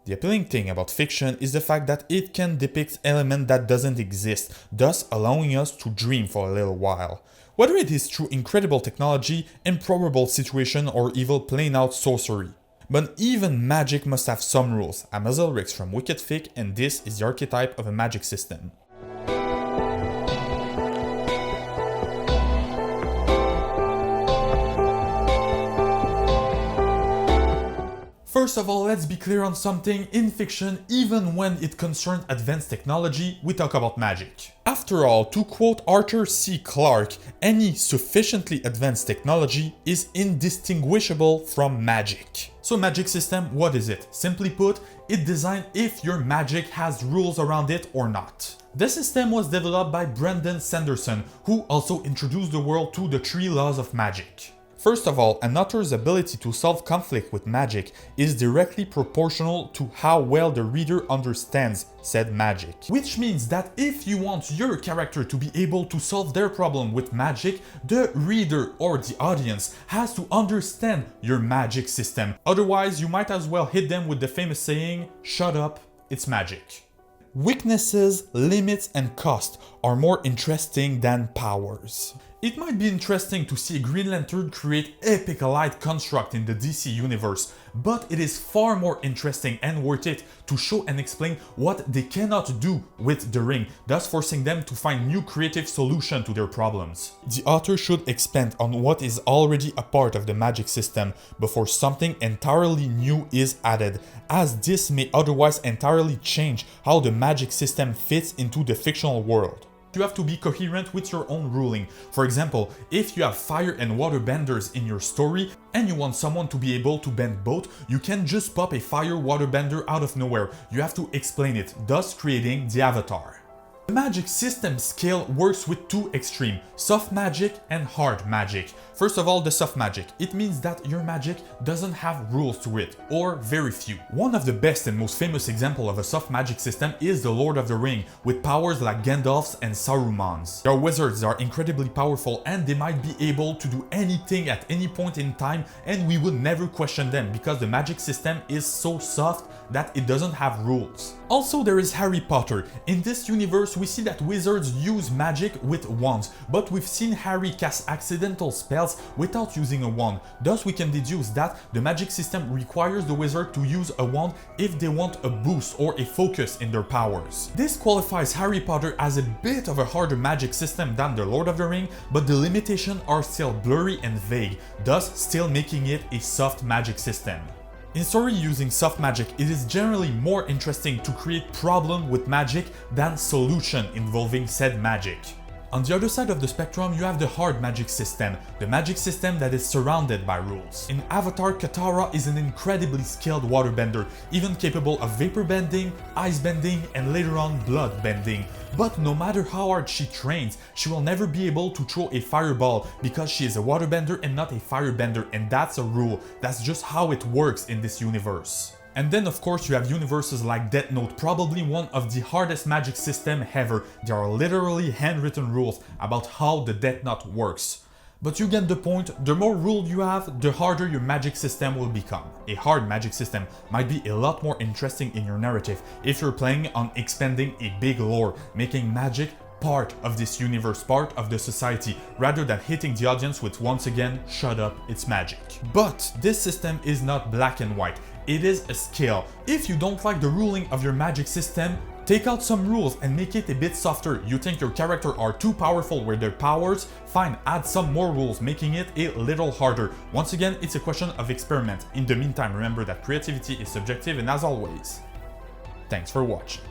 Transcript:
The appealing thing about fiction is the fact that it can depict elements that doesn't exist, thus allowing us to dream for a little while. Whether it is through incredible technology, improbable situation, or evil plain out sorcery. But even magic must have some rules. I'm Azalrix from Wicked Fic, and this is the archetype of a magic system. First of all, let's be clear on something. In fiction, even when it concerns advanced technology, we talk about magic. After all, to quote Arthur C. Clarke, any sufficiently advanced technology is indistinguishable from magic. So magic system, what is it? Simply put, it's designed if your magic has rules around it or not. The system was developed by Brandon Sanderson, who also introduced the world to the 3 laws of magic. First of all, an author's ability to solve conflict with magic is directly proportional to how well the reader understands said magic. Which means that if you want your character to be able to solve their problem with magic, the reader or the audience has to understand your magic system. Otherwise, you might as well hit them with the famous saying, "Shut up, it's magic." Weaknesses, limits, and cost are more interesting than powers. It might be interesting to see a Green Lantern create epic allied construct in the DC universe, but it is far more interesting and worth it to show and explain what they cannot do with the ring, thus forcing them to find new creative solutions to their problems. The author should expand on what is already a part of the magic system before something entirely new is added, as this may otherwise entirely change how the magic system fits into the fictional world. You have to be coherent with your own ruling. For example, if you have fire and water benders in your story and you want someone to be able to bend both, you can't just pop a fire water bender out of nowhere. You have to explain it, thus creating the avatar. The magic system scale works with 2 extremes, soft magic and hard magic. First of all, the soft magic. It means that your magic doesn't have rules to it, or very few. One of the best and most famous examples of a soft magic system is the Lord of the Ring, with powers like Gandalf's and Saruman's. There are wizards that are incredibly powerful and they might be able to do anything at any point in time, and we would never question them because the magic system is so soft that it doesn't have rules. Also, there is Harry Potter. In this universe, we see that wizards use magic with wands, but we've seen Harry cast accidental spells without using a wand. Thus, we can deduce that the magic system requires the wizard to use a wand if they want a boost or a focus in their powers. This qualifies Harry Potter as a bit of a harder magic system than the Lord of the Ring, but the limitations are still blurry and vague, thus still making it a soft magic system. In story using soft magic, it is generally more interesting to create problem with magic than solution involving said magic. On the other side of the spectrum, you have the hard magic system, the magic system that is surrounded by rules. In Avatar, Katara is an incredibly skilled waterbender, even capable of vapor bending, ice bending, and later on blood bending. But no matter how hard she trains, she will never be able to throw a fireball because she is a waterbender and not a firebender, and that's a rule. That's just how it works in this universe. And then of course you have universes like Death Note, probably one of the hardest magic system ever. There are literally handwritten rules about how the Death Note works. But you get the point, the more rules you have, the harder your magic system will become. A hard magic system might be a lot more interesting in your narrative if you're playing on expanding a big lore, making magic part of this universe, part of the society, rather than hitting the audience with once again, "Shut up, it's magic." But this system is not black and white, it is a scale. If you don't like the ruling of your magic system, take out some rules and make it a bit softer. You think your character are too powerful with their powers? Fine, add some more rules, making it a little harder. Once again, it's a question of experiment. In the meantime, remember that creativity is subjective, and as always, thanks for watching.